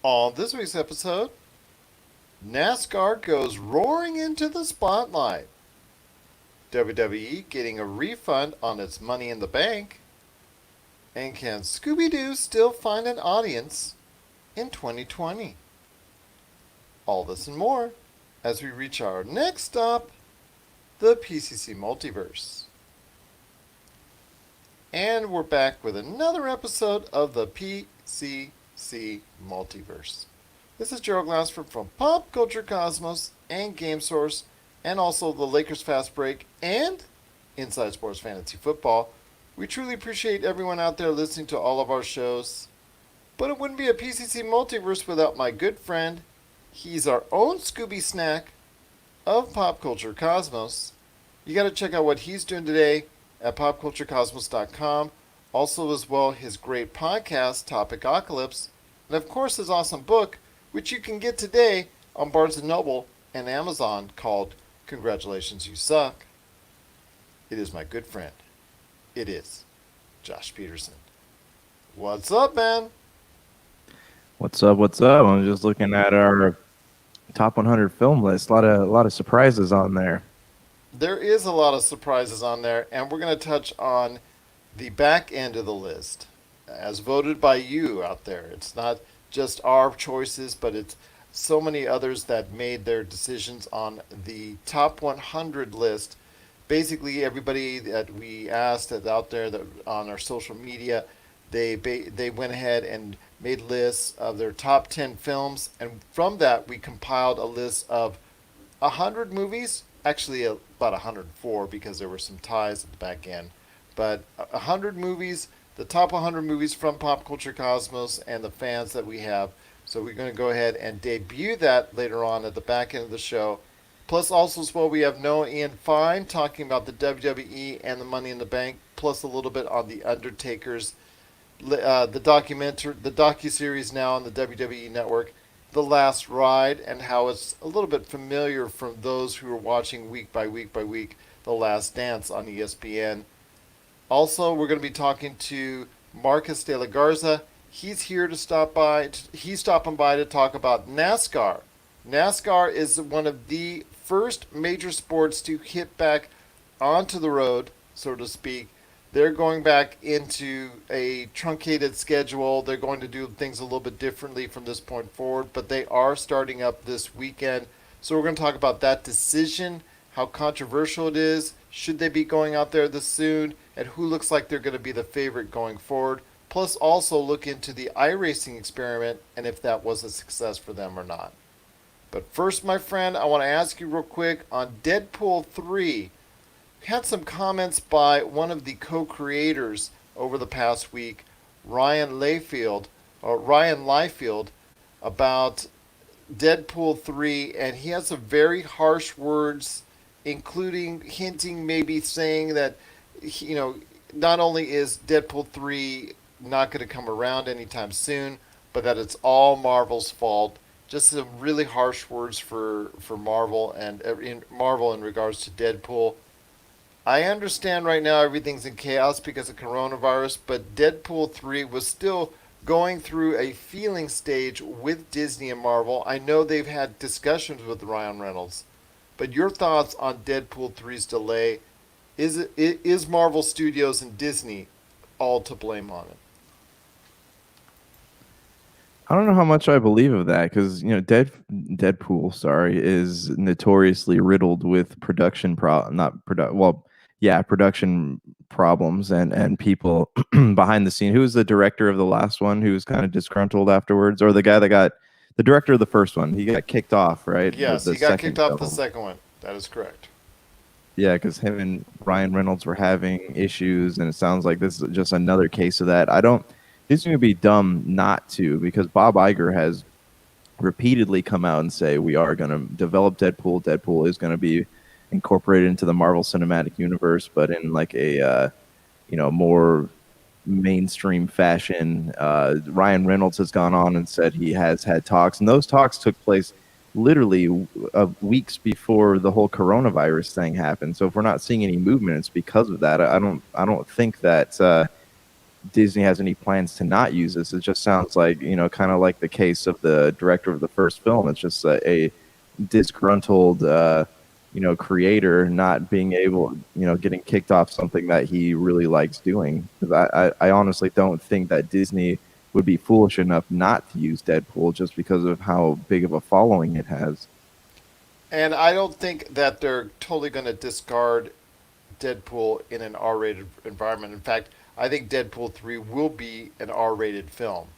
On this week's episode, NASCAR goes roaring into the spotlight. WWE getting a refund on its Money in the Bank. And can Scooby Doo still find an audience in 2020? All this and more as we reach our next stop, the PCC Multiverse. And we're back with another episode of the PCC Multiverse. This is Gerald Glassford from Pop Culture Cosmos and Game Source, and also the Lakers Fast Break and Inside Sports Fantasy Football. We truly appreciate everyone out there listening to all of our shows. But it wouldn't be a PCC Multiverse without my good friend. He's our own Scooby Snack of Pop Culture Cosmos. You got to check out what he's doing today at popculturecosmos.com. Also, as well, his great podcast, Topicocalypse, and of course, his awesome book, which you can get today on Barnes & Noble and Amazon, called Congratulations, You Suck. It is my good friend. It is Josh Peterson. What's up, man? What's up? What's up? I'm just looking at our top 100 film list. A lot of surprises on there. There is a lot of surprises on there, and we're going to touch on the back end of the list as voted by you out there. It's not just our choices, but it's so many others that made their decisions on the top 100 list. Basically, everybody that we asked that's out there that on our social media, they went ahead and made lists of their top 10 films, and from that we compiled a list of 100 movies, actually about 104 because there were some ties at the back end, but 100 movies, the top 100 movies from Pop Culture Cosmos and the fans that we have. So we're going to go ahead and debut that later on at the back end of the show. Plus, also as well, we have Noah Ian Fine talking about the WWE and the Money in the Bank, plus a little bit on the Undertaker's, the docuseries now on the WWE Network, The Last Ride, and how it's a little bit familiar from those who are watching week by week by week The Last Dance on ESPN. Also, we're going to be talking to Marcus De La Garza. He's here to stop by. He's stopping by to talk about NASCAR. NASCAR is one of the first major sports to hit back onto the road, so to speak. They're going back into a truncated schedule. They're going to do things a little bit differently from this point forward, but they are starting up this weekend. So we're going to talk about that decision, how controversial it is, should they be going out there this soon, and who looks like they're going to be the favorite going forward. Plus also look into the iRacing experiment and if that was a success for them or not. But first, my friend, I want to ask you real quick on Deadpool 3. We had some comments by one of the co-creators over the past week, Ryan Liefeld, about Deadpool 3, and he has some very harsh words, including hinting, maybe saying that, not only is Deadpool 3 not going to come around anytime soon, but that it's all Marvel's fault. Just some really harsh words for Marvel and in regards to Deadpool. I understand right now everything's in chaos because of coronavirus, but Deadpool 3 was still going through a feeling stage with Disney and Marvel. I know they've had discussions with Ryan Reynolds, but your thoughts on Deadpool 3's delay? Is Marvel Studios and Disney all to blame on it? I don't know how much I believe of that because Deadpool, sorry, is notoriously riddled with production problems and people behind the scene. Who was the director of the last one? Who was kind of disgruntled afterwards, or the guy that got the director of the first one? He got kicked off, right? Yes, he got kicked off the second one. That is correct. Yeah, because him and Ryan Reynolds were having issues, and it sounds like this is just another case of that. Disney would be dumb not to, because Bob Iger has repeatedly come out and say we are going to develop Deadpool. Deadpool is going to be incorporated into the Marvel Cinematic Universe, but in like a more mainstream fashion. Ryan Reynolds has gone on and said he has had talks, and those talks took place literally weeks before the whole coronavirus thing happened. So if we're not seeing any movement, it's because of that. I don't think that Disney has any plans to not use this. It just sounds like, kind of like the case of the director of the first film. It's just a disgruntled, creator not being able, getting kicked off something that he really likes doing. Because I honestly don't think that Disney would be foolish enough not to use Deadpool just because of how big of a following it has. And I don't think that they're totally going to discard Deadpool in an R-rated environment. In fact, I think Deadpool 3 will be an R-rated film.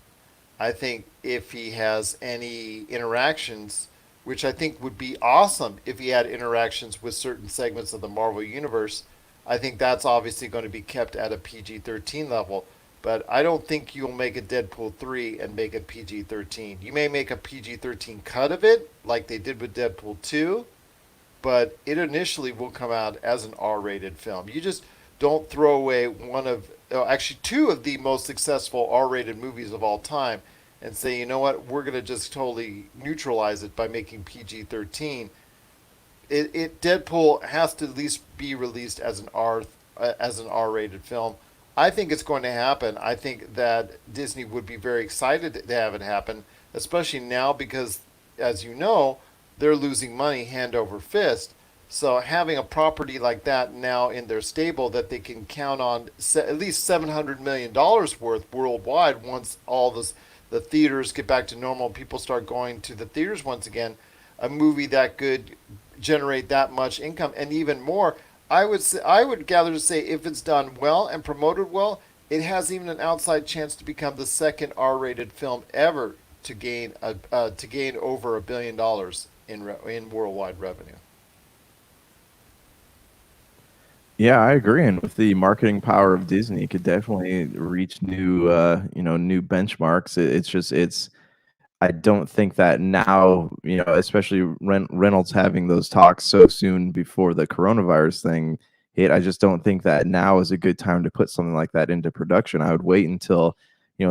I think if he has any interactions, which I think would be awesome if he had interactions with certain segments of the Marvel Universe, I think that's obviously going to be kept at a PG 13 level. But I don't think you'll make a Deadpool 3 and make it PG 13. You may make a PG 13 cut of it, like they did with Deadpool 2, but it initially will come out as an R-rated film. You just don't throw away one of, actually two of the most successful R-rated movies of all time, and say, you know what, we're going to just totally neutralize it by making PG-13. It Deadpool has to at least be released as an R-rated film. I think it's going to happen. I think that Disney would be very excited to have it happen, especially now because, as you know, they're losing money hand over fist. So having a property like that now in their stable that they can count on at least $700 million worth worldwide once all the theaters get back to normal, people start going to the theaters once again. A movie that could generate that much income and even more. I would gather to say if it's done well and promoted well, it has even an outside chance to become the second R-rated film ever to gain over $1 billion in worldwide revenue. Yeah, I agree. And with the marketing power of Disney, it could definitely reach new, new benchmarks. It's just, I don't think that now, especially Reynolds having those talks so soon before the coronavirus thing hit, I just don't think that now is a good time to put something like that into production. I would wait until,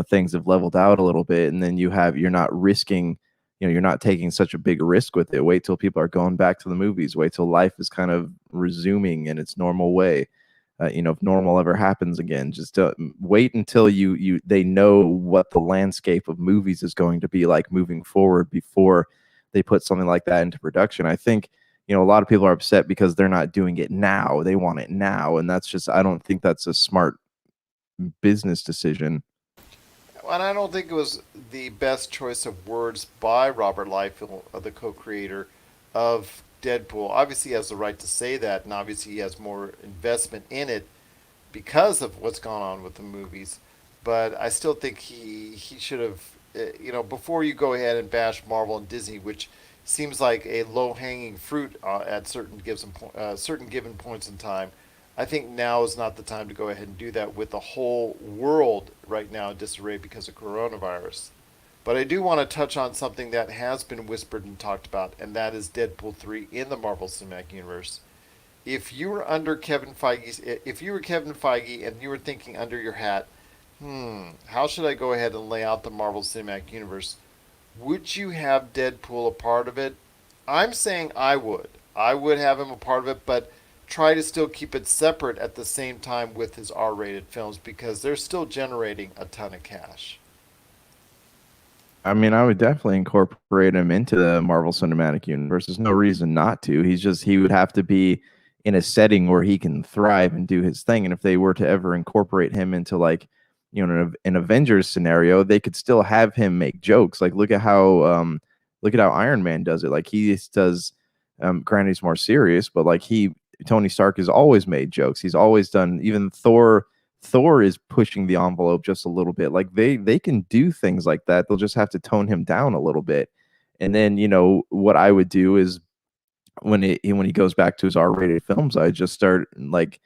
things have leveled out a little bit, and then you're not risking, you're not taking such a big risk with it. Wait till people are going back to the movies. Wait till life is kind of resuming in its normal way. If normal ever happens again, just wait until they know what the landscape of movies is going to be like moving forward before they put something like that into production. I think a lot of people are upset because they're not doing it now. They want it now, and that's just, I don't think that's a smart business decision. And I don't think it was the best choice of words by Robert Liefeld, the co-creator of Deadpool. Obviously, he has the right to say that, and obviously, he has more investment in it because of what's gone on with the movies. But I still think he should have, before you go ahead and bash Marvel and Disney, which seems like a low hanging fruit at certain given points in time. I think now is not the time to go ahead and do that with the whole world right now in disarray because of coronavirus. But I do want to touch on something that has been whispered and talked about, and that is Deadpool 3 in the Marvel Cinematic Universe. If you were Kevin Feige and you were thinking under your hat, how should I go ahead and lay out the Marvel Cinematic Universe? Would you have Deadpool a part of it? I'm saying I would. I would have him a part of it, but try to still keep it separate at the same time with his R-rated films because they're still generating a ton of cash. I mean, I would definitely incorporate him into the Marvel Cinematic Universe. There's no reason not to. He would have to be in a setting where he can thrive and do his thing. And if they were to ever incorporate him into like, an Avengers scenario, they could still have him make jokes. Like look at how Iron Man does it. Like he does, granted he's more serious, but like Tony Stark has always made jokes. He's always done, even Thor is pushing the envelope just a little bit. Like they can do things like that. They'll just have to tone him down a little bit. And then, what I would do is when he goes back to his R-rated films, I just start like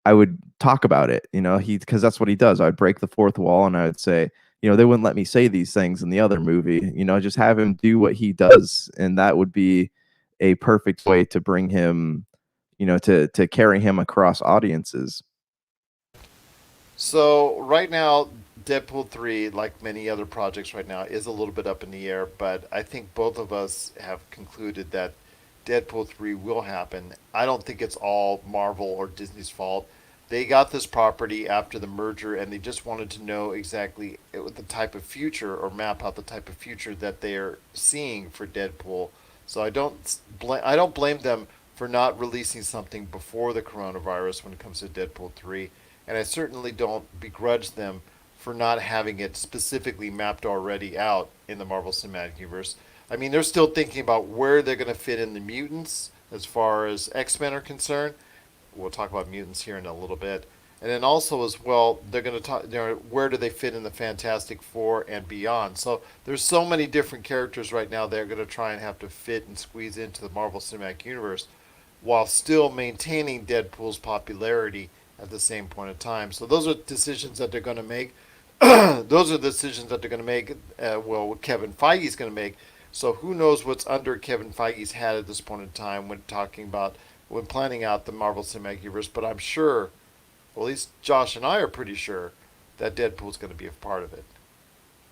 I would talk about it, because that's what he does. I'd break the fourth wall and I would say, they wouldn't let me say these things in the other movie, just have him do what he does. And that would be a perfect way to bring him, to carry him across audiences. So right now, Deadpool 3, like many other projects right now, is a little bit up in the air, but I think both of us have concluded that Deadpool 3 will happen. I don't think it's all Marvel or Disney's fault. they got this property after the merger, and they just wanted to know exactly the type of future, or map out the type of future that they are seeing for Deadpool. So I don't blame them for not releasing something before the coronavirus when it comes to Deadpool 3, and I certainly don't begrudge them for not having it specifically mapped already out in the Marvel Cinematic Universe. I mean, they're still thinking about where they're going to fit in the mutants as far as X-Men are concerned. We'll talk about mutants here in a little bit. And then also as well, they're going to talk, where do they fit in the Fantastic Four and beyond. So there's so many different characters right now they're going to try and have to fit and squeeze into the Marvel Cinematic Universe while still maintaining Deadpool's popularity at the same point in time. So those are decisions that they're going to make. Those are the decisions that they're going to make. Well, Kevin Feige's going to make. So who knows what's under Kevin Feige's hat at this point in time when planning out the Marvel Cinematic Universe. But I'm sure, well, at least Josh and I are pretty sure that Deadpool's going to be a part of it.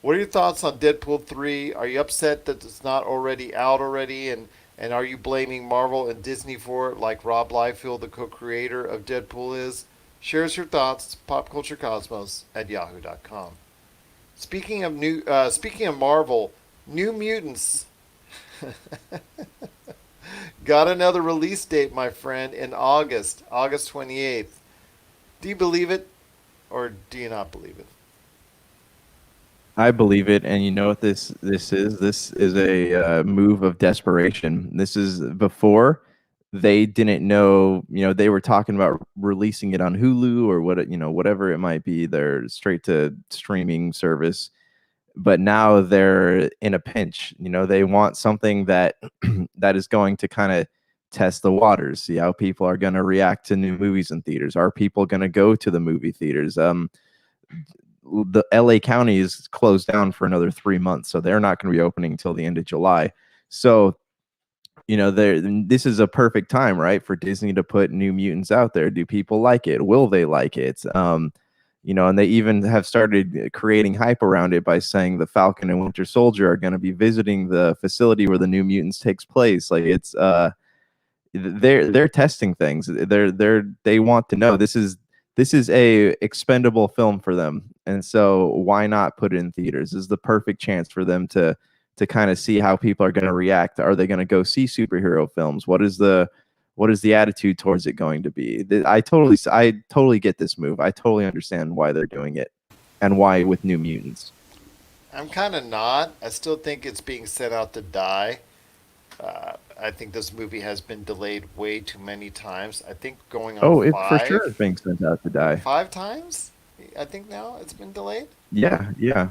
What are your thoughts on Deadpool 3? Are you upset that it's not already out already? And are you blaming Marvel and Disney for it, like Rob Liefeld, the co-creator of Deadpool, is? Share us your thoughts. PopCultureCosmos at yahoo.com. Speaking of Marvel, New Mutants got another release date, my friend, in August 28th. Do you believe it, or do you not believe it? I believe it, and you know what this is? This is a move of desperation. This is before they didn't know. You know, they were talking about releasing it on Hulu or whatever it might be, their straight to streaming service. But now they're in a pinch. You know, they want something that that is going to kind of test the waters, see how people are going to react to new movies in theaters. Are people going to go to the movie theaters? The LA County is closed down for another 3 months, so they're not going to be opening until the end of July. So, you know, this is a perfect time, right, for Disney to put New Mutants out there. Do people like it? Will they like it? You know, and they even have started creating hype around it by saying the Falcon and Winter Soldier are going to be visiting the facility where the New Mutants takes place. Like it's they're testing things. They want to know this is a expendable film for them, and so why not put it in theaters? This is the perfect chance for them to kind of see how people are going to react. Are they going to go see superhero films? What is the attitude towards it going to be? I totally get this move. I totally understand why they're doing it, and why with New Mutants. I'm kind of not. I still think it's being set out to die. I think this movie has been delayed way too many times. I think going on Oh, it for sure is being sent out to die. five times. I think now it's been delayed. Yeah, yeah.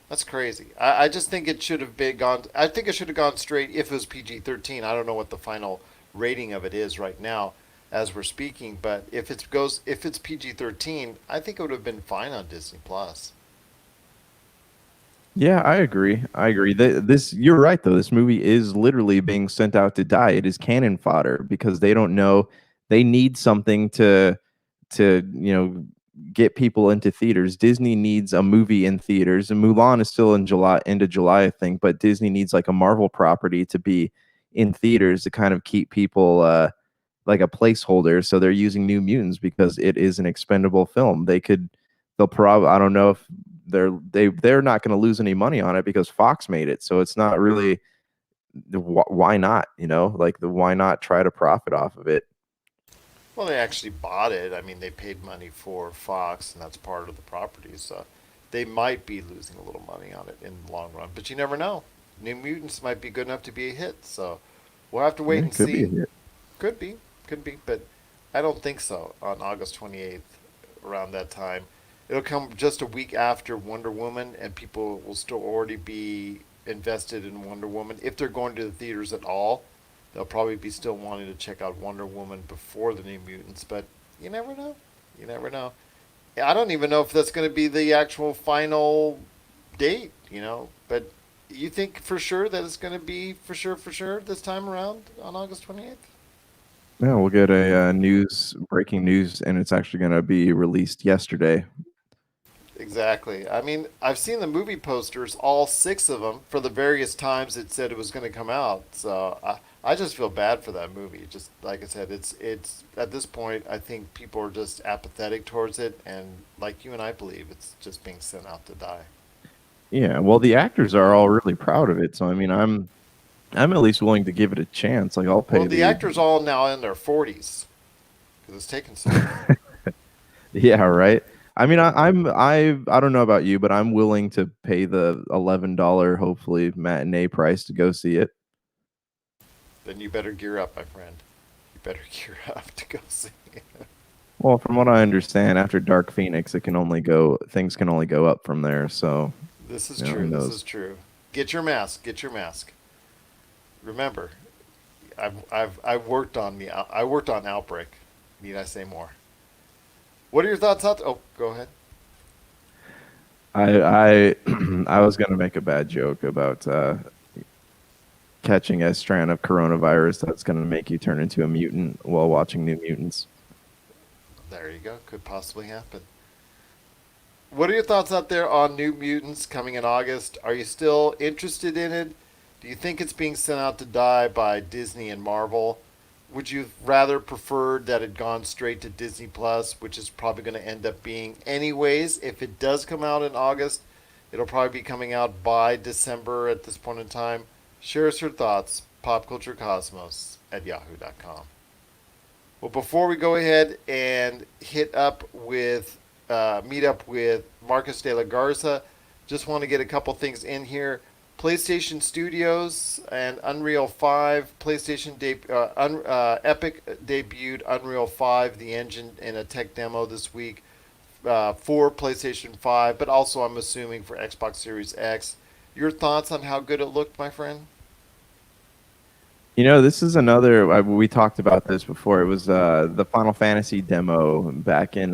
That's crazy. I just think it should have been gone. I think it should have gone straight if it was PG-13. I don't know what the final rating of it is right now as we're speaking, but if it's PG-13, I think it would have been fine on Disney Plus. Yeah, I agree. I agree. This you're right though. This movie is literally being sent out to die. It is cannon fodder because they don't know they need something to get people into theaters. Disney needs a movie in theaters, and Mulan is still in July, end of July, I think. But Disney needs like a Marvel property to be in theaters to kind of keep people like a placeholder. So they're using New Mutants because it is an expendable film. They'll probably, I don't know if they're not going to lose any money on it because Fox made it. So it's not really why not, like the why not try to profit off of it. Well, they actually bought it. I mean, they paid money for Fox, and that's part of the property. So they might be losing a little money on it in the long run, but you never know. New Mutants might be good enough to be a hit. So we'll have to wait Yeah, and it could be a see. hit. Could be, but I don't think so. On August 28th, around that time, it'll come just a week after Wonder Woman, and people will still already be invested in Wonder Woman if they're going to the theaters at all. They'll probably be still wanting to check out Wonder Woman before the New Mutants, but you never know. You never know. I don't even know if that's going to be the actual final date, but you think for sure that it's going to be for sure this time around on August 28th? Yeah, we'll get a breaking news, and it's actually going to be released yesterday. Exactly. I mean, I've seen the movie posters, all six of them, for the various times it said it was going to come out. So I just feel bad for that movie. Just like I said, it's at this point, I think people are just apathetic towards it, and like you and I believe, it's just being sent out to die. Yeah, well, the actors are all really proud of it, so I mean, I'm at least willing to give it a chance. Like, I'll Well, pay the the actors all now in their 40s because it's taken so long. yeah, right. I mean, I don't know about you, but I'm willing to pay the $11 hopefully matinee price to go see it. Then you better gear up, my friend. You better gear up to go see it. Well, from what I understand, after Dark Phoenix, things can only go up from there. So, This is who true. This is knows? true. Get your mask. Get your mask. Remember, I've worked on I worked on Outbreak. Need I say more? What are your thoughts on? Oh, go ahead. I I was gonna make a bad joke about catching a strand of coronavirus that's gonna make you turn into a mutant while watching New Mutants. There you go. Could possibly happen. What are your thoughts out there on New Mutants coming in August? Are you still interested in it? Do you think it's being sent out to die by Disney and Marvel? Would you rather prefer that it gone straight to Disney Plus, which is probably going to end up being anyways? If it does come out in August, it'll probably be coming out by December at this point in time. Share us your thoughts, popculturecosmos at yahoo.com. Well, before we go ahead and meet up with Marcus de la Garza, just want to get a couple things in here. PlayStation Studios and Unreal 5. Epic debuted Unreal 5, the engine, in a tech demo this week for PlayStation 5, but also I'm assuming for Xbox Series X. Your thoughts on how good it looked, my friend? You know, this is another. We talked about this before. It was the Final Fantasy demo back in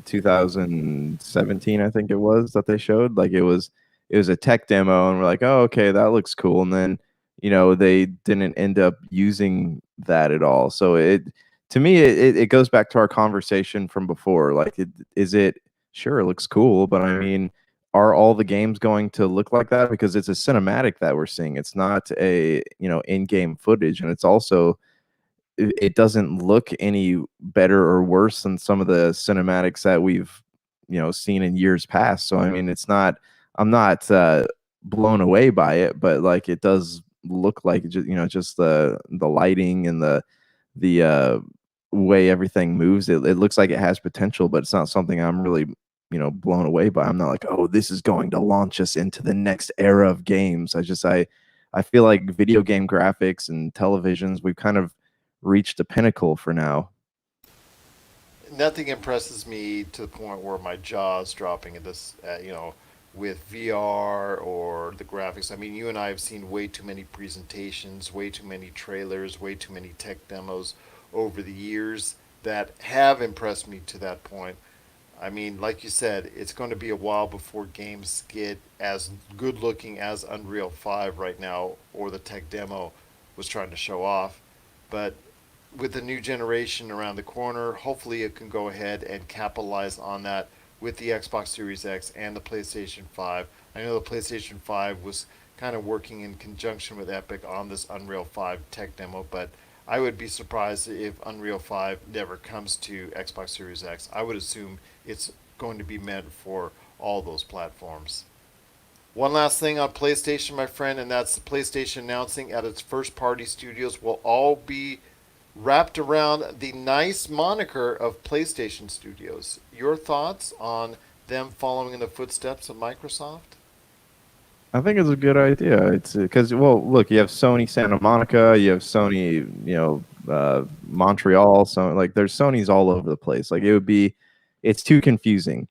2017, I think it was, that they showed. Like, it was a tech demo, and we're like, oh, okay, that looks cool. And then, they didn't end up using that at all. So to me, it goes back to our conversation from before. Like, is it sure it looks cool, but I mean, are all the games going to look like that? Because it's a cinematic that we're seeing. It's not a, in-game footage, and it's also it doesn't look any better or worse than some of the cinematics that we've, seen in years past. So I mean, it's not I'm not blown away by it, but like, it does look like just the lighting and the way everything moves. It looks like it has potential, but it's not something I'm really blown away by. I'm not like, oh, this is going to launch us into the next era of games. I feel like video game graphics and televisions, we've kind of reached a pinnacle for now. Nothing impresses me to the point where my jaw's dropping at this, with VR or the graphics. I mean, you and I have seen way too many presentations, way too many trailers, way too many tech demos over the years that have impressed me to that point. I mean, like you said, it's going to be a while before games get as good looking as Unreal 5 right now, or the tech demo was trying to show off. But with the new generation around the corner, hopefully it can go ahead and capitalize on that with the Xbox Series X and the PlayStation 5. I know the PlayStation 5 was kind of working in conjunction with Epic on this Unreal 5 tech demo, but I would be surprised if Unreal 5 never comes to Xbox Series X. I would assume it's going to be meant for all those platforms. One last thing on PlayStation, my friend, and that's the PlayStation announcing at its first party studios will all be wrapped around the nice moniker of PlayStation Studios. Your thoughts on them following in the footsteps of Microsoft? I think it's a good idea. It's because, well, look, you have Sony Santa Monica, you have Sony, Montreal. So like, there's Sony's all over the place. Like, it's too confusing.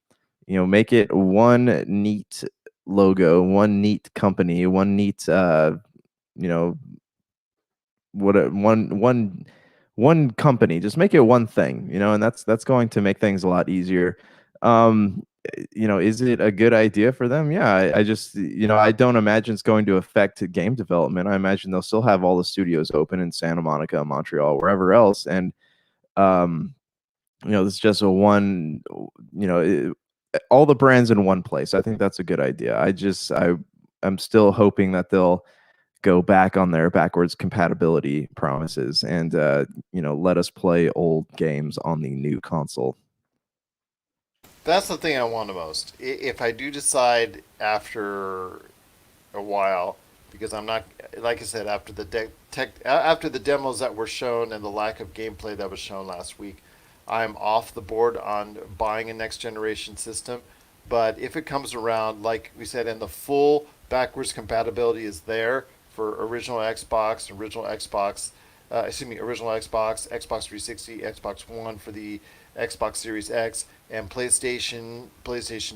Make it one neat logo, one neat company, one neat, you know, what a, one company. Just make it one thing, and that's going to make things a lot easier. Um, is it a good idea for them? Yeah, I just, I don't imagine it's going to affect game development. I imagine they'll still have all the studios open in Santa Monica, Montreal, wherever else, and um, it's just a one, all the brands in one place. I think that's a good idea. I'm still hoping that they'll go back on their backwards compatibility promises and let us play old games on the new console. That's the thing I want the most. If I do decide after a while, because I'm not, like I said, after the after the demos that were shown and the lack of gameplay that was shown last week, I'm off the board on buying a next generation system. But if it comes around, like we said, and the full backwards compatibility is there for original Xbox, original Xbox, Xbox 360, Xbox One for the Xbox Series X, and PlayStation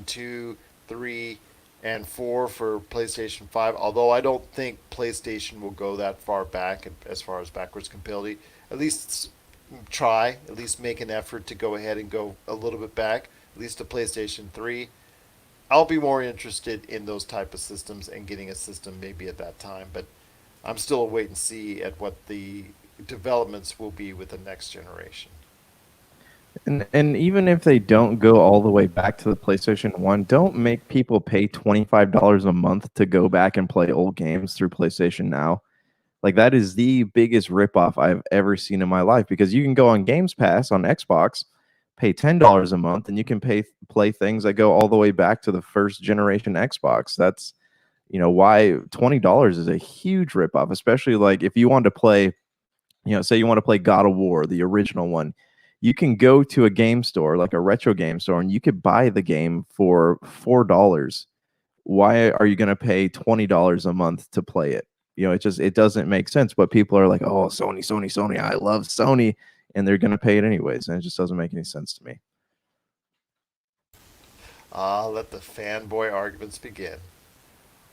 2, 3, and 4 for PlayStation 5. Although I don't think PlayStation will go that far back as far as backwards compatibility. At least try, at least make an effort to go ahead and go a little bit back, at least to PlayStation 3. I'll be more interested in those type of systems and getting a system maybe at that time, but I'm still a wait and see at what the developments will be with the next generation. And even if they don't go all the way back to the PlayStation 1, don't make people pay $25 a month to go back and play old games through PlayStation Now. Like that is the biggest ripoff I've ever seen in my life because you can go on Games Pass on Xbox, pay $10 a month, and you can play things that go all the way back to the first generation Xbox. That's why $20 is a huge ripoff, especially like if you want to play, say you want to play God of War, the original one. You can go to a game store, like a retro game store, and you could buy the game for $4. Why are you going to pay $20 a month to play it? It doesn't make sense. But people are like, oh, Sony, Sony, Sony. I love Sony, and they're going to pay it anyways, and it just doesn't make any sense to me. Let the fanboy arguments begin.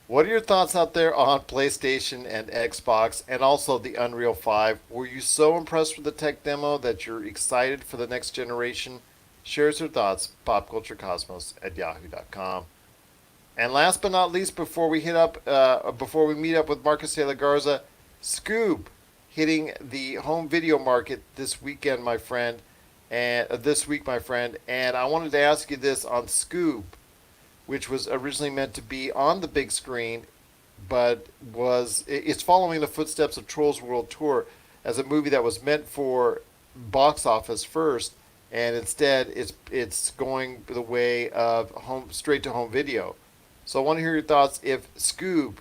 What are your thoughts out there on PlayStation and Xbox and also the Unreal 5? Were you so impressed with the tech demo that you're excited for the next generation? Shares your thoughts, popculturecosmos at yahoo.com. And last but not least, before we meet up with Marcus de la Garza, Scoob hitting the home video market this weekend, my friend, and this week, my friend. And I wanted to ask you this on Scoob, which was originally meant to be on the big screen, but it's following the footsteps of Trolls World Tour as a movie that was meant for box office first, and instead it's going the way of straight to home video. So I want to hear your thoughts if Scoob,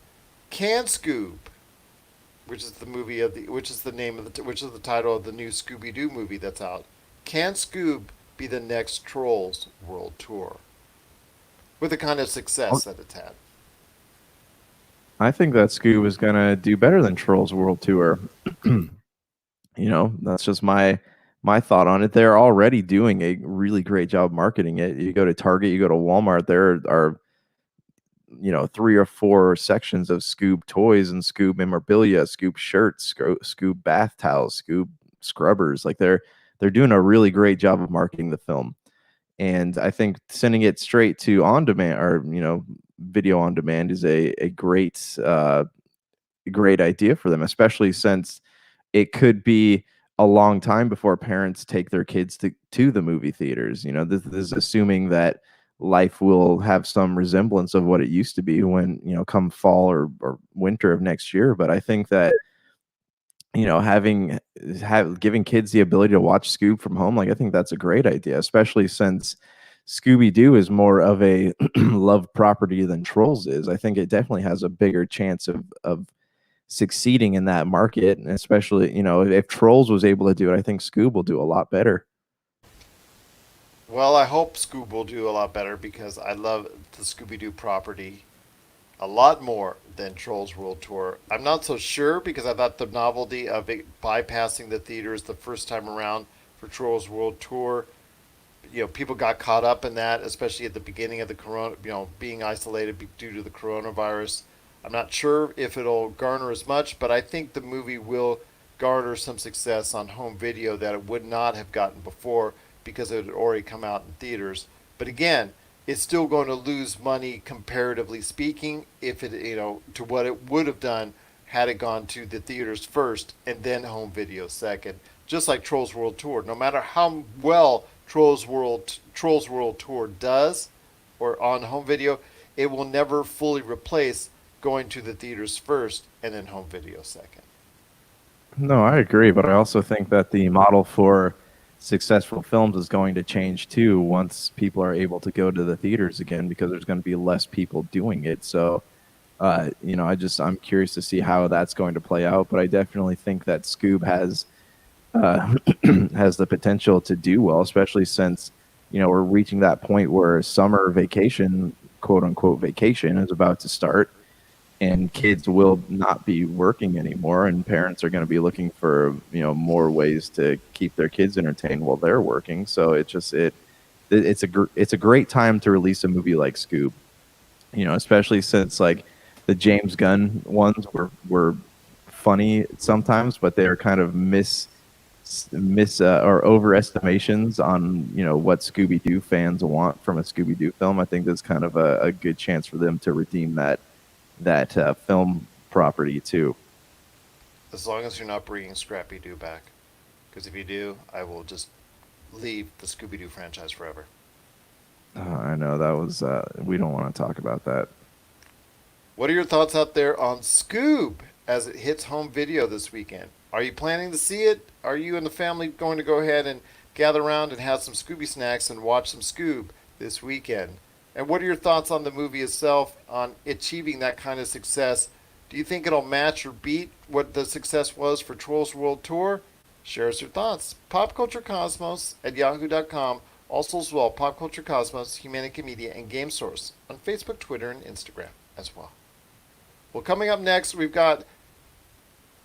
which is the movie which is the name of which is the title of the new Scooby Doo movie that's out, can Scoob be the next Trolls World Tour? With the kind of success that it's had. I think that Scoob is going to do better than Trolls World Tour. That's just my thought on it. They're already doing a really great job marketing it. You go to Target, you go to Walmart, there are 3 or 4 sections of Scoob toys and Scoob memorabilia, Scoob shirts, Scoob bath towels, Scoob scrubbers. Like they're doing a really great job of marketing the film. And I think sending it straight to on demand or video on demand is a great idea for them, especially since it could be a long time before parents take their kids to the movie theaters. This is assuming that life will have some resemblance of what it used to be when come fall or winter of next year. But I think that giving kids the ability to watch Scoob from home, like I think that's a great idea, especially since Scooby Doo is more of a love property than Trolls is. I think it definitely has a bigger chance of succeeding in that market, and especially if Trolls was able to do it, I think Scoob will do a lot better. Well, I hope Scoob will do a lot better because I love the Scooby Doo property a lot more than Trolls World Tour. I'm not so sure because I thought the novelty of it bypassing the theaters the first time around for Trolls World Tour, people got caught up in that, especially at the beginning of the corona, being isolated due to the coronavirus. I'm not sure if it'll garner as much, but I think the movie will garner some success on home video that it would not have gotten before because it had already come out in theaters. But again, it's still going to lose money comparatively speaking if it to what it would have done had it gone to the theaters first and then home video second, just like Trolls World Tour. No matter how well Trolls World Tour does or on home video, it will never fully replace going to the theaters first and then home video second. No, I agree, but I also think that the model for successful films is going to change too once people are able to go to the theaters again because there's going to be less people doing it. So, I'm curious to see how that's going to play out. But I definitely think that Scoob has uh, has the potential to do well, especially since we're reaching that point where summer vacation, quote unquote vacation, is about to start, and kids will not be working anymore, and parents are going to be looking for more ways to keep their kids entertained while they're working. So it's a great time to release a movie like Scoob, especially since like the James Gunn ones were funny sometimes, but they're kind of miss or overestimations on what Scooby Doo fans want from a Scooby Doo film. I think there's kind of a good chance for them to redeem that film property too. As long as you're not bringing Scrappy Doo back, because if you do, I will just leave the Scooby Doo franchise forever. I know that was. We don't want to talk about that. What are your thoughts out there on Scoob as it hits home video this weekend? Are you planning to see it? Are you and the family going to go ahead and gather around and have some Scooby snacks and watch some Scoob this weekend? And what are your thoughts on the movie itself, on achieving that kind of success? Do you think it'll match or beat what the success was for Trolls World Tour? Share us your thoughts. PopCultureCosmos at yahoo.com. Also as well, Pop Culture Cosmos, Humanica Media, and Game Source on Facebook, Twitter, and Instagram as well. Well, coming up next, we've got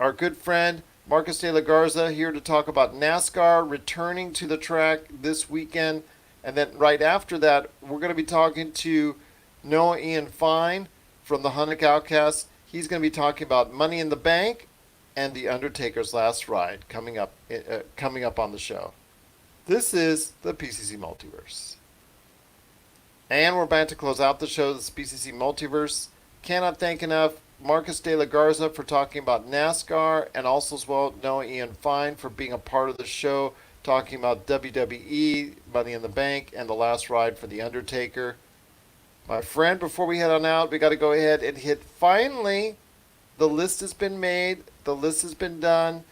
our good friend Marcus de la Garza here to talk about NASCAR returning to the track this weekend. And then right after that, we're going to be talking to Noah Ian Fine from the Hunnick Outcast. He's going to be talking about Money in the Bank and The Undertaker's Last Ride coming up on the show. This is the PCC Multiverse. And we're about to close out the show, this PCC Multiverse. Cannot thank enough Marcus de la Garza for talking about NASCAR, and also as well Noah Ian Fine for being a part of the show, talking about WWE, Money in the Bank, and The Last Ride for The Undertaker. My friend, before we head on out, we got to go ahead and hit finally. The list has been made. The list has been done.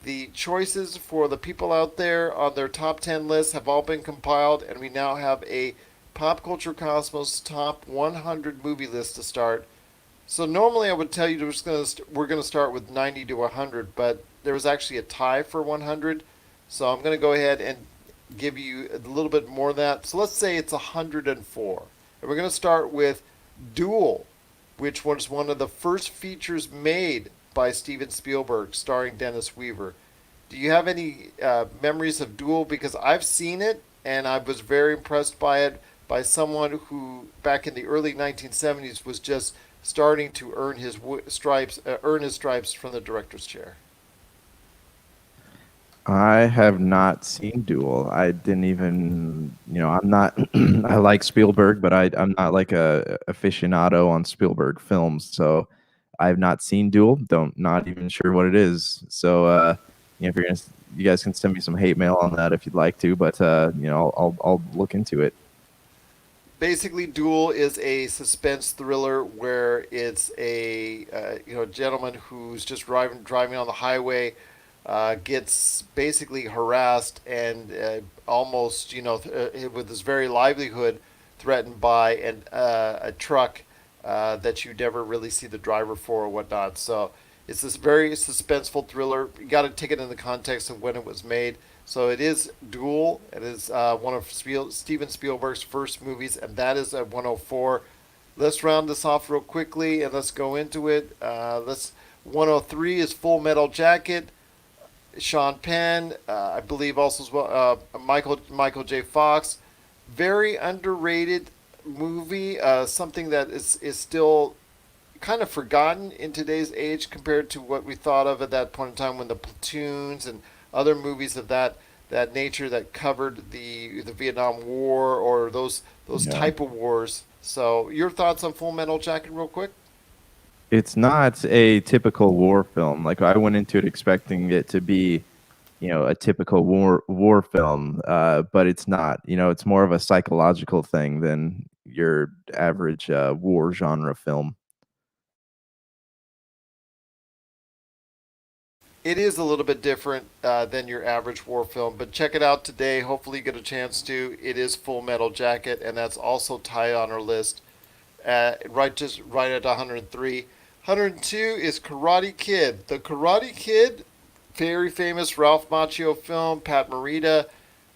The choices for the people out there on their top 10 lists have all been compiled, and we now have a Pop Culture Cosmos top 100 movie list to start. So normally I would tell you we're going to start with 90 to 100, but there was actually a tie for 100. So I'm going to go ahead and give you a little bit more of that. So let's say it's 104. And we're going to start with Duel, which was one of the first features made by Steven Spielberg, starring Dennis Weaver. Do you have any memories of Duel? Because I've seen it, and I was very impressed by it, by someone who, back in the early 1970s, was just starting to earn his stripes from the director's chair. I have not seen Duel. I didn't even, I'm not. I like Spielberg, but I'm not like a aficionado on Spielberg films. So I've not seen Duel. Don't not even sure what it is. So if you're gonna, you guys can send me some hate mail on that if you'd like to. But I'll look into it. Basically, Duel is a suspense thriller where it's a gentleman who's just driving on the highway, gets basically harassed and almost with his very livelihood threatened by a truck that you never really see the driver for or whatnot. So it's this very suspenseful thriller. You got to take it in the context of when it was made. So it is Duel. It is one of Steven Spielberg's first movies, and that is at 104. Let's round this off real quickly, and let's go into it. 103 is Full Metal Jacket. Sean Penn, I believe also as well, Michael J. Fox. Very underrated movie. Something that is still kind of forgotten in today's age compared to what we thought of at that point in time when the Platoons and other movies of that nature that covered the Vietnam War or those Yeah. type of wars. So your thoughts on Full Metal Jacket, real quick? It's not a typical war film. Like I went into it expecting it to be, a typical war film, but it's not. It's more of a psychological thing than your average war genre film. It is a little bit different than your average war film, but check it out today. Hopefully, you get a chance to. It is Full Metal Jacket, and that's also tied on our list just right at 103. 102 is Karate Kid. The Karate Kid, very famous Ralph Macchio film. Pat Morita.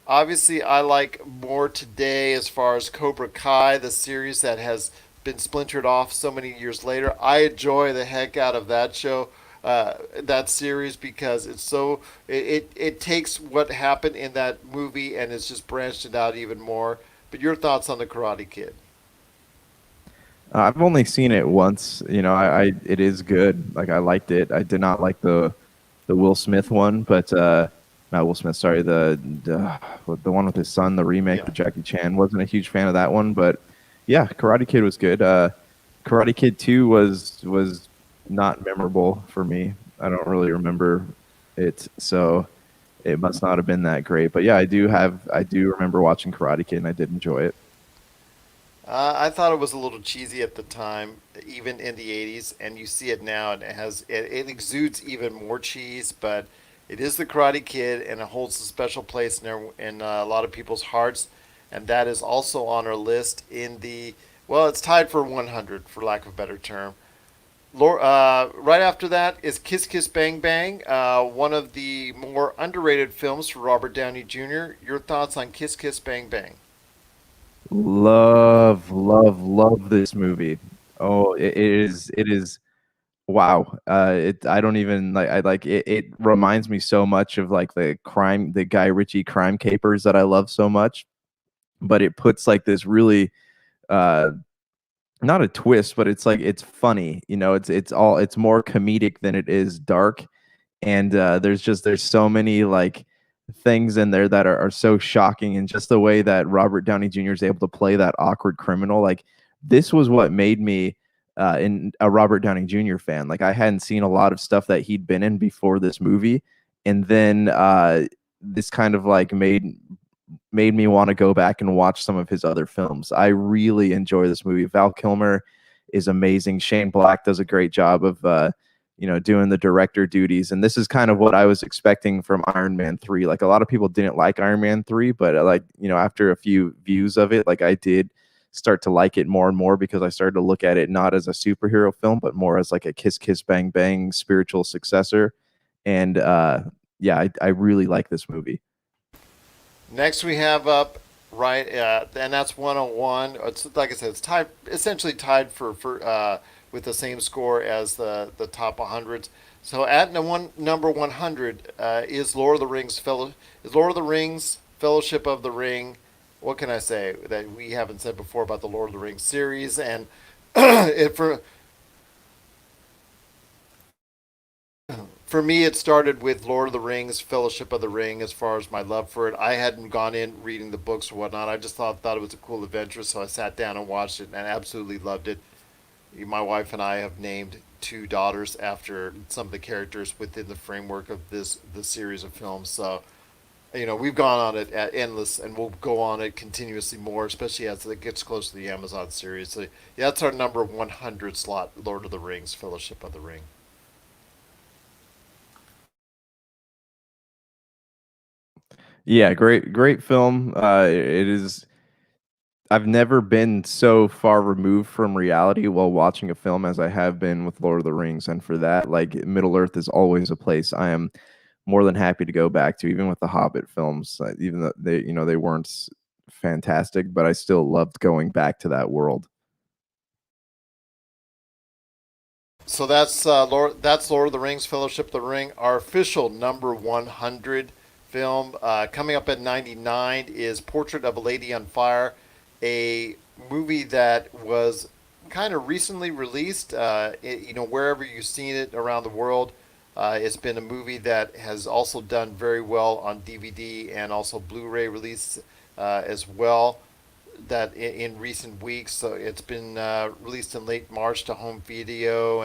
Obviously, I like more today as far as Cobra Kai, the series that has been splintered off so many years later. I enjoy the heck out of that show, that series, because it takes what happened in that movie and it's just branched it out even more. But your thoughts on the Karate Kid? I've only seen it once. I it is good. Like I liked it. I did not like the Will Smith one, but not Will Smith. Sorry, the one with his son, the remake Yeah. with Jackie Chan. Wasn't a huge fan of that one, but yeah, Karate Kid was good. Karate Kid 2 was not memorable for me. I don't really remember it, so it must not have been that great. But yeah, I do remember watching Karate Kid and I did enjoy it. I thought it was a little cheesy at the time, even in the '80s, and you see it now, and it exudes even more cheese. But it is the Karate Kid, and it holds a special place in a lot of people's hearts, and that is also on our list in the well, it's tied for 100, for lack of a better term. Right after that is Kiss Kiss Bang Bang, one of the more underrated films for Robert Downey Jr. Your thoughts on Kiss Kiss Bang Bang? Love, love, love this movie. Oh, it is wow. I don't even like. I like it. It reminds me so much of like the Guy Ritchie crime capers that I love so much. But it puts like this really uh not a twist, but it's like it's funny. It's more comedic than it is dark, and there's so many like things in there that are so shocking, and just the way that Robert Downey Jr. is able to play that awkward criminal. Like this was what made me in a Robert Downey Jr. fan. Like I hadn't seen a lot of stuff that he'd been in before this movie, and then this kind of like made me want to go back and watch some of his other films. I really enjoy this movie. Val Kilmer is amazing. Shane Black does a great job of doing the director duties. And this is kind of what I was expecting from Iron Man 3. Like a lot of people didn't like Iron Man 3, but after a few views of it, like I did start to like it more and more because I started to look at it not as a superhero film, but more as like a Kiss Kiss Bang Bang spiritual successor. And yeah, I really like this movie. Next, we have up right, and that's 101. It's like I said, it's tied, essentially tied for with the same score as the top 100s. So at number 100 is Lord of the Rings Fellowship of the Ring. What can I say that we haven't said before about the Lord of the Rings series? And it for me, it started with Lord of the Rings, Fellowship of the Ring, as far as my love for it. I hadn't gone in reading the books or whatnot. I just thought it was a cool adventure, so I sat down and watched it and absolutely loved it. My wife and I have named two daughters after some of the characters within the framework of the series of films. So, we've gone on it at endless, and we'll go on it continuously more, especially as it gets close to the Amazon series. So, yeah, that's our number 100 slot, Lord of the Rings, Fellowship of the Ring. Yeah, great film. It is. I've never been so far removed from reality while watching a film as I have been with Lord of the Rings, and for that, like Middle Earth is always a place I am more than happy to go back to, even with the Hobbit films. Even though they weren't fantastic, but I still loved going back to that world. So that's Lord of the Rings, Fellowship of the Ring, our official number 100 film. Coming up at 99 is Portrait of a Lady on Fire, a movie that was kind of recently released. Wherever you've seen it around the world, it's been a movie that has also done very well on DVD and also Blu-ray release as well that in recent weeks. So it's been released in late March to home video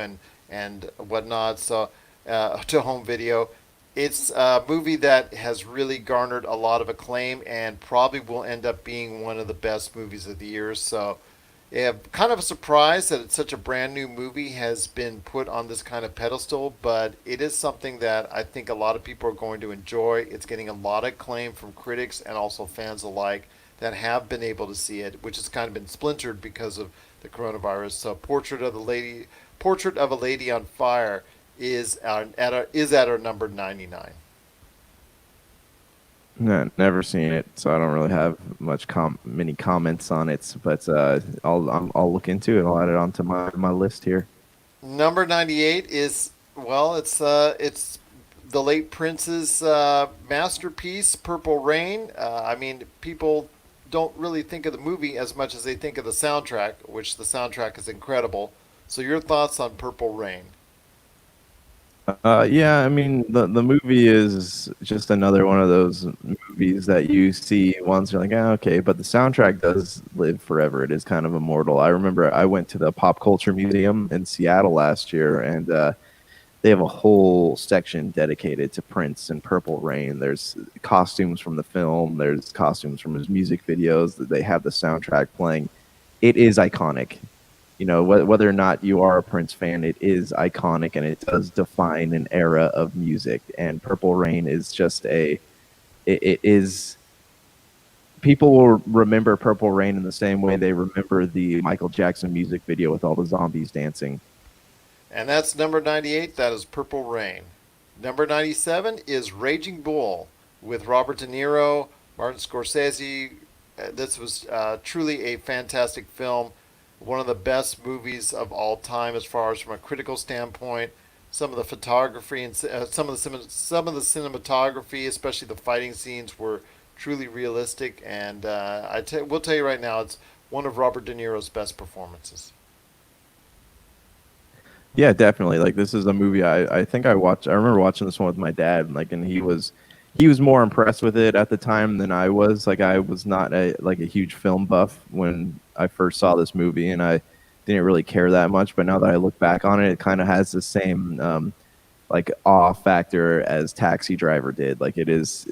and whatnot. So to home video, it's a movie that has really garnered a lot of acclaim and probably will end up being one of the best movies of the year. So Yeah, kind of a surprise that it's such a brand new movie has been put on this kind of pedestal, but it is something that I think a lot of people are going to enjoy. It's getting a lot of acclaim from critics and also fans alike that have been able to see it, which has kind of been splintered because of the coronavirus. So, Portrait of a Lady on Fire is at our number 99. No, never seen it, so I don't really have many comments on it. But I'll look into it. I'll add it onto my list here. Number 98 is, well, it's the late Prince's masterpiece, Purple Rain. I mean, people don't really think of the movie as much as they think of the soundtrack, which the soundtrack is incredible. So, your thoughts on Purple Rain? Yeah, I mean the movie is just another one of those movies that you see once you're like, ah, okay, but the soundtrack does live forever. It is kind of immortal. I remember I went to the Pop Culture Museum in Seattle last year, and they have a whole section dedicated to Prince and Purple Rain. There's costumes from the film. There's costumes from his music videos. They have the soundtrack playing. It is iconic. You know, whether or not you are a Prince fan, it is iconic and it does define an era of music. And Purple Rain is just it is. People will remember Purple Rain in the same way they remember the Michael Jackson music video with all the zombies dancing. And that's number 98. That is Purple Rain. Number 97 is Raging Bull with Robert De Niro, Martin Scorsese. This was truly a fantastic film. One of the best movies of all time as far as from a critical standpoint. Some of the photography and some of the cinematography, especially the fighting scenes, were truly realistic. And we'll tell you right now, it's one of Robert De Niro's best performances. Yeah, definitely. Like this is a movie I think I watched. I remember watching this one with my dad. Like, and he was more impressed with it at the time than I was. Like, I was not a huge film buff when I first saw this movie, and I didn't really care that much. But now that I look back on it, it kind of has the same like awe factor as Taxi Driver did. Like, it is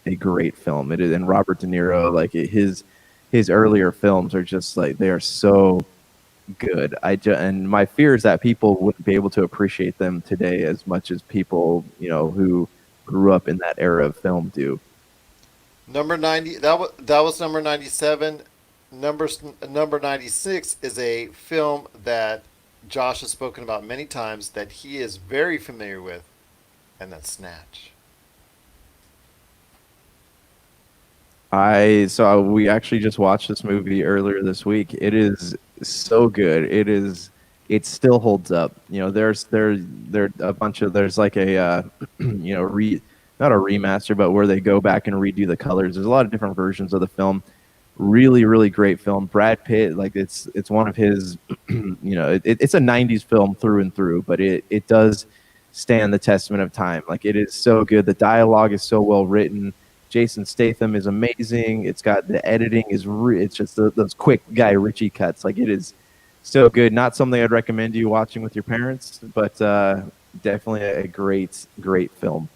a great film. It is, and Robert De Niro, like his earlier films are just like they are so good. And my fear is that people wouldn't be able to appreciate them today as much as people, who grew up in that era of film do. Number 90, that was number 97. Number 96 is a film that Josh has spoken about many times that he is very familiar with, and that's Snatch. We actually just watched this movie earlier this week. It is so good. It still holds up. There a bunch of there's like a not a remaster, but where they go back and redo the colors. There's a lot of different versions of the film. Really, really great film. Brad Pitt, like it's one of his, it's a '90s film through and through, but it does stand the testament of time. Like it is so good. The dialogue is so well written. Jason Statham is amazing. It's got the editing it's just those quick Guy Ritchie cuts. Like it is so good. Not something I'd recommend you watching with your parents, but definitely a great, great film.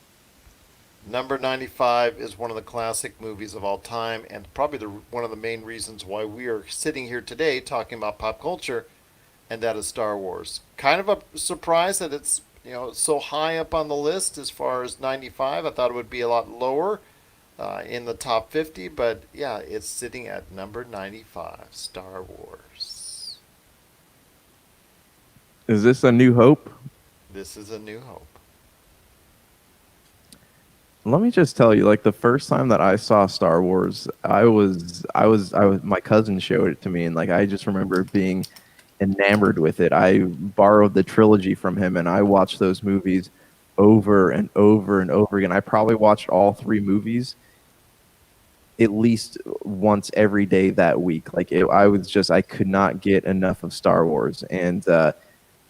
Number 95 is one of the classic movies of all time, and probably one of the main reasons why we are sitting here today talking about pop culture, and that is Star Wars. Kind of a surprise that it's so high up on the list as far as 95. I thought it would be a lot lower in the top 50, but yeah, it's sitting at number 95. Star Wars. Is this A New Hope? This is A New Hope. Let me just tell you, like the first time that I saw Star Wars, my cousin showed it to me, and like I just remember being enamored with it. I borrowed the trilogy from him, and I watched those movies over and over and over again. I probably watched all three movies at least once every day that week. I could not get enough of Star Wars, and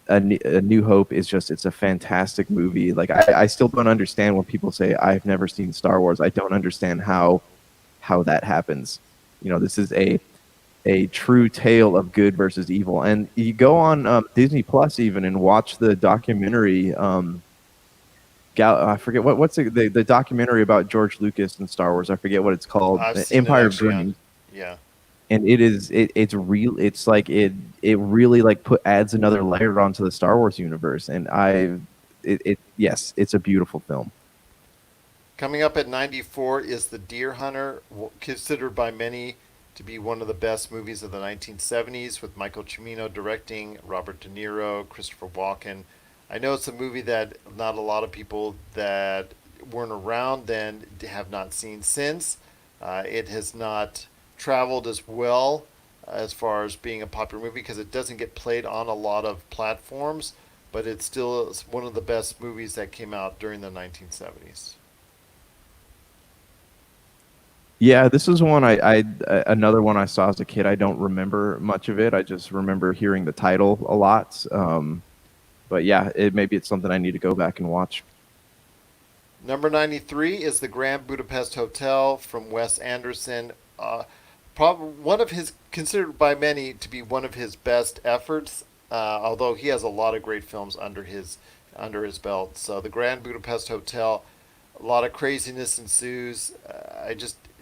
a New Hope it's a fantastic movie. Like I still don't understand when people say I've never seen Star Wars. I don't understand how that happens. This is a true tale of good versus evil. And you go on Disney Plus even and watch the documentary. I forget what's the documentary about George Lucas and Star Wars. I forget what it's called. I've seen it Empire of actually on. Dreams. Yeah. and it's real. It's like it really like put adds another layer onto the Star Wars universe, and yes, it's a beautiful film. Coming up at 94 is The Deer Hunter, considered by many to be one of the best movies of the 1970s, with Michael Cimino directing, Robert De Niro, Christopher Walken. I know it's a movie that not a lot of people that weren't around then have not seen since. It has not traveled as well as far as being a popular movie because it doesn't get played on a lot of platforms, but it's still one of the best movies that came out during the 1970s. Yeah, this is one I another one I saw as a kid. I don't remember much of it. I just remember hearing the title a lot. But yeah, maybe it's something I need to go back and watch. Number 93 is the Grand Budapest Hotel from Wes Anderson. Probably one of his, considered by many to be one of his best efforts, although he has a lot of great films under his belt. So the Grand Budapest Hotel, a lot of craziness ensues.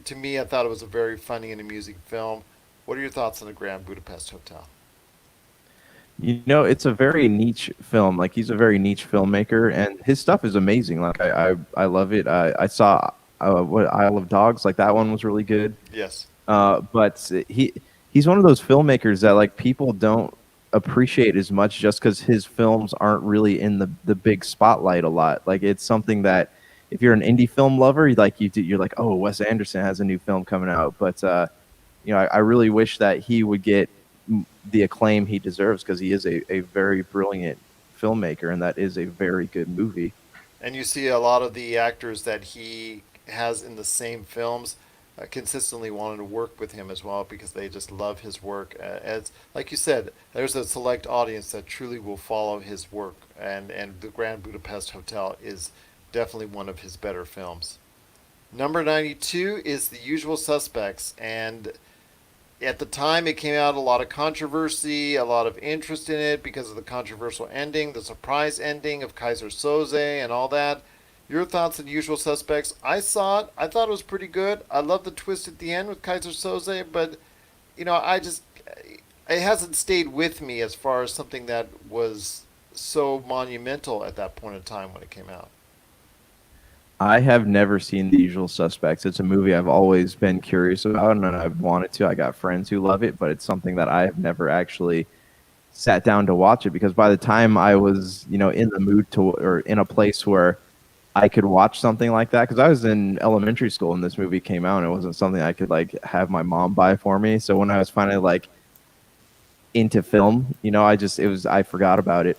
To me, I thought it was a very funny and amusing film. What are your thoughts on the Grand Budapest Hotel? You know, it's a very niche film. Like he's a very niche filmmaker, and his stuff is amazing. Like I love it. I saw what Isle of Dogs. Like that one was really good. Yes. But he's one of those filmmakers that like people don't appreciate as much just because his films aren't really in the big spotlight a lot. Like it's something that if you're an indie film lover, you're like, oh, Wes Anderson has a new film coming out. But I really wish that he would get the acclaim he deserves because he is a very brilliant filmmaker, and that is a very good movie. And you see a lot of the actors that he has in the same films consistently wanting to work with him as well because they just love his work. As like you said, there's a select audience that truly will follow his work, and the Grand Budapest Hotel is definitely one of his better films. Number 92 is The Usual Suspects, and at the time it came out a lot of controversy, a lot of interest in it because of the controversial ending, the surprise ending of Kaiser Soze and all that. Your thoughts on Usual Suspects? I saw it. I thought it was pretty good. I love the twist at the end with Kaiser Soze, but I just it hasn't stayed with me as far as something that was so monumental at that point in time when it came out. I have never seen The Usual Suspects. It's a movie I've always been curious about, and I've wanted to. I got friends who love it, but it's something that I have never actually sat down to watch it because by the time I was, in the mood to or in a place where I could watch something like that, because I was in elementary school when this movie came out, and it wasn't something I could like have my mom buy for me. So when I was finally like into film, I forgot about it.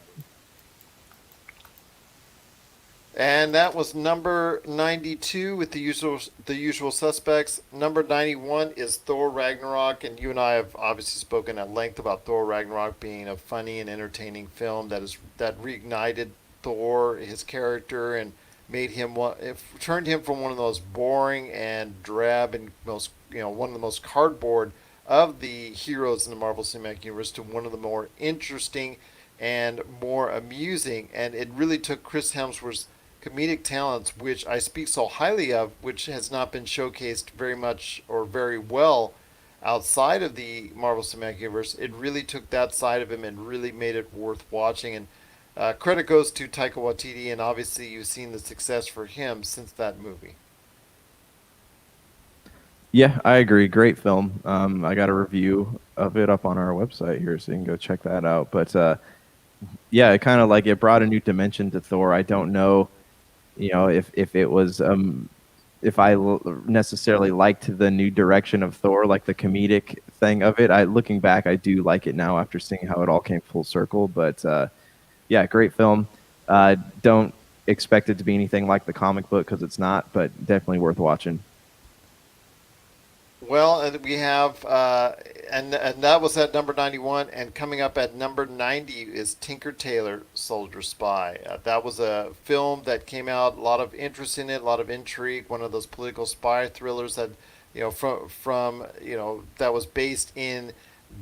And that was number 92 with the usual suspects. Number 91 is Thor Ragnarok, and you and I have obviously spoken at length about Thor Ragnarok being a funny and entertaining film that reignited Thor, his character, and made him it turned him from one of the most boring and drab and most one of the most cardboard of the heroes in the Marvel Cinematic Universe to one of the more interesting and more amusing. And it really took Chris Hemsworth's comedic talents, which I speak so highly of, which has not been showcased very much or very well outside of the Marvel Cinematic Universe. It really took that side of him and really made it worth watching. And credit goes to Taika Waititi, and obviously you've seen the success for him since that movie. Yeah, I agree. Great film. I got a review of it up on our website here, so you can go check that out. But yeah, it kind of like it brought a new dimension to Thor. I don't know, if it was if necessarily liked the new direction of Thor, like the comedic thing of it. Looking back, I do like it now after seeing how it all came full circle. But yeah, great film. Don't expect it to be anything like the comic book because it's not, but definitely worth watching. Well, and we have, and that was at number 91, and coming up at number 90 is Tinker Tailor Soldier Spy. That was a film that came out, a lot of interest in it, a lot of intrigue, one of those political spy thrillers that, from that was based in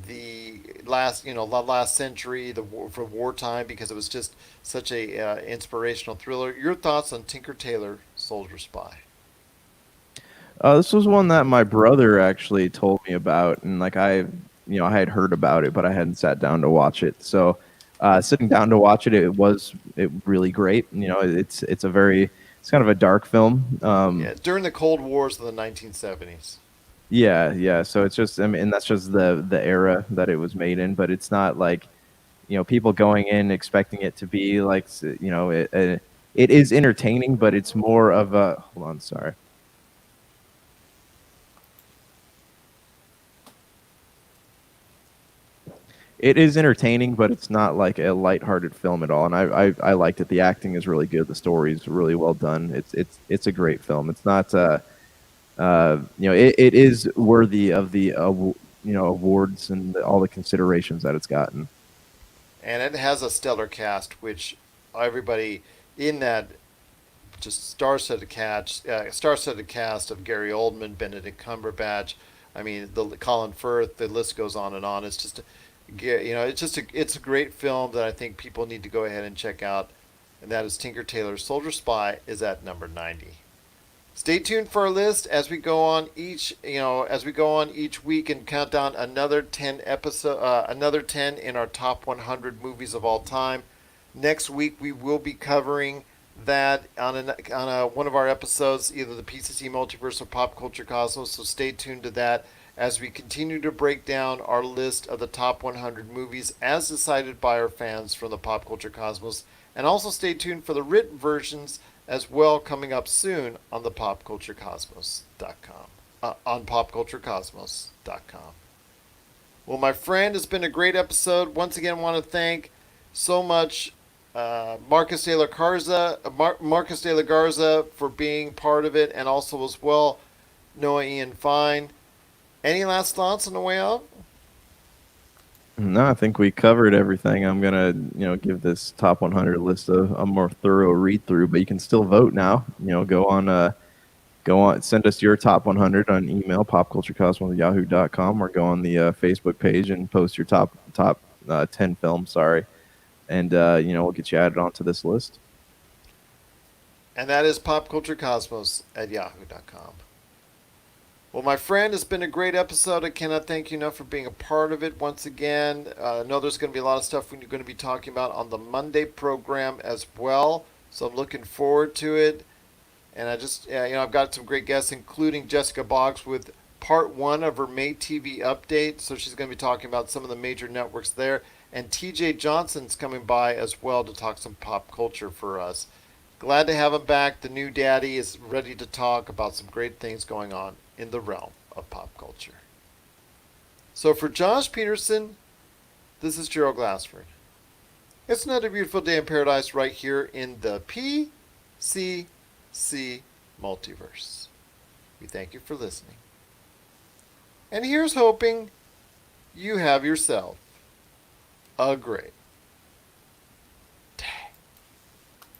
the last century, for wartime, because it was just such a inspirational thriller. Your thoughts on Tinker Tailor Soldier Spy? This was one that my brother actually told me about, and like I had heard about it, but I hadn't sat down to watch it. So, sitting down to watch it, it really great. It's kind of a dark film. Yeah, during the Cold Wars of the 1970s. Yeah, yeah. So it's just, I mean, and that's just the era that it was made in. But it's not like, people going in expecting it to be like, it is entertaining, but it's more of a. Hold on, sorry. It is entertaining, but it's not like a lighthearted film at all. And I liked it. The acting is really good. The story is really well done. It's a great film. It's not it is worthy of the awards and all the considerations that it's gotten. And it has a stellar cast, which everybody in that just star-studded cast of Gary Oldman, Benedict Cumberbatch. I mean, the Colin Firth. The list goes on and on. It's just, it's a great film that I think people need to go ahead and check out, and that is Tinker Tailor Soldier Spy is at number 90. Stay tuned for our list as we go on each week and count down another 10 in our top 100 movies of all time. Next week we will be covering that on one of our episodes, either the PCC Multiverse or Pop Culture Cosmos. So stay tuned to that as we continue to break down our list of the top 100 movies as decided by our fans from the Pop Culture Cosmos. And also stay tuned for the written versions as well, coming up soon on the popculturecosmos.com. On popculturecosmos.com. Well, my friend, it's been a great episode. Once again, I want to thank so much Marcus de la Garza for being part of it, and also as well Noah Ian Fine. Any last thoughts on the way out? No, I think we covered everything. I'm gonna, give this top 100 list a more thorough read through, but you can still vote now. Go on, send us your top 100 on email, popculturecosmos@yahoo.com, or go on the Facebook page and post your top 10 films. Sorry, and we'll get you added onto this list. And that is popculturecosmos@yahoo.com. Well, my friend, it's been a great episode. I cannot thank you enough for being a part of it once again. I know there's going to be a lot of stuff we're going to be talking about on the Monday program as well. So I'm looking forward to it. And I've got some great guests, including Jessica Boggs with part 1 of her May TV update. So she's going to be talking about some of the major networks there. And TJ Johnson's coming by as well to talk some pop culture for us. Glad to have him back. The new daddy is ready to talk about some great things going on in the realm of pop culture. So for Josh Peterson, this is Gerald Glassford. It's another beautiful day in paradise right here in the PCC Multiverse. We thank you for listening. And here's hoping you have yourself a great